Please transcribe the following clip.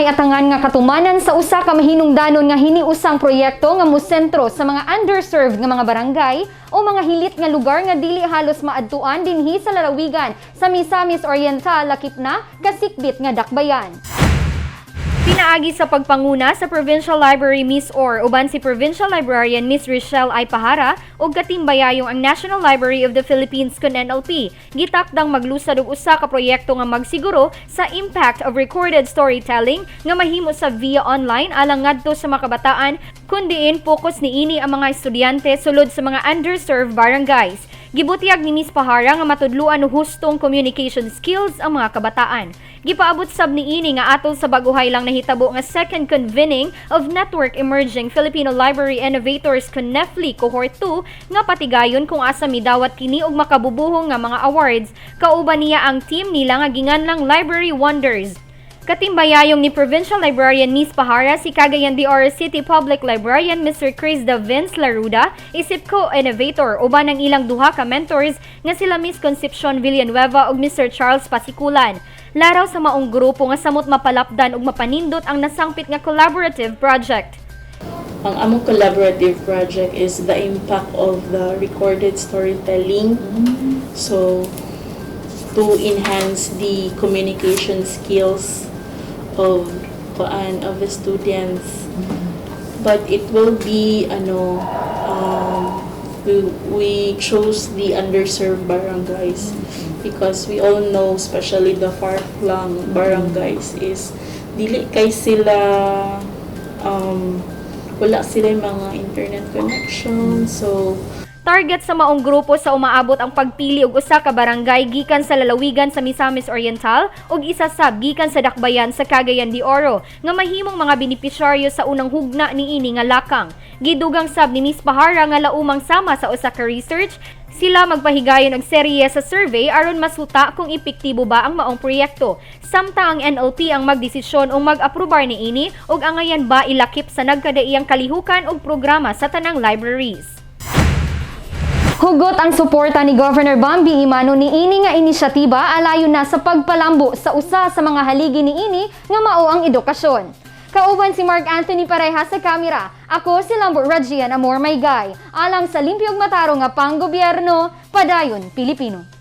may atangan nga katumanan sa usa ka mahinungdanon nga hiniusang proyekto nga mosentro sa mga underserved nga mga barangay o mga hilit nga lugar nga dili halos maadtuan dinhi sa lalawigan sa Misamis Oriental lakip na kasikbit nga dakbayan. Pinaagi sa pagpanguna sa Provincial Library Miss Or uban si Provincial Librarian Miss Rochelle I. Pahara ug katimbayayong ang National Library of the Philippines kun NLP gitakdang maglusad og usa ka proyekto nga magsiguro sa impact of recorded storytelling nga mahimo sa via online alang ngadto sa mga kabataan kundiin focus niini ang mga estudyante sulod sa mga underserved barangays. Gibutiag ni Miss Pahara nga matudluan og hustong communication skills ang mga kabataan. Gipaabot sab niini nga atol sa baguhay lang nahitabo nga second convening of Network Emerging Filipino Library Innovators CONEFLI Cohort 2 nga patigayon kung asa midawat kini og makabubuhong nga mga awards kauban niya ang team nila nga ginganlang Library Wonders. Katimbayayong ni Provincial Librarian Miss Pahara si Cagayan de Oro City Public Librarian Mr. Chris Da Vince Laruda, isip co-innovator uban ang ilang duha ka mentors nga sila Miss Concepcion Villanueva ug Mr. Charles Pasikulan. Laraw sa maong grupo nga samot mapalapdan ug mapanindot ang nasangpit nga collaborative project. Ang among collaborative project is the impact of the recorded storytelling. So, to enhance the communication skills of the students. But it will be we chose the underserved barangays because we all know, especially the far-flung barangays, is dili kay sila wala sila mga internet connection. So target sa maong grupo sa umaabot ang pagpili og usa ka barangay gikan sa lalawigan sa Misamis Oriental ug isa sab gikan sa dakbayan sa Cagayan de Oro nga mahimong mga benepisyaryo sa unang hugna niini nga lakang. Gidugang sab ni Miss Pahara nga laumang sama sa usa ka research sila magpahigayon og serye sa survey aron masuta kung epektibo ba ang maong proyekto. Samtang ang NLP ang magdesisyon o mag-aprobar niini ug angayan ba ilakip sa nagkadaiyang kalihukan og programa sa tanang libraries. Hugot ang suporta ni Governor Bambi Imano niini nga inisyatiba alayon na sa pagpalambo sa usa sa mga haligi niini nga mao ang edukasyon. Kauban si Mark Anthony Pareha sa kamera. Ako si Lambo Rajian Amor Maygay. Alang sa limpyog mataro nga panggobyerno, padayon Pilipino.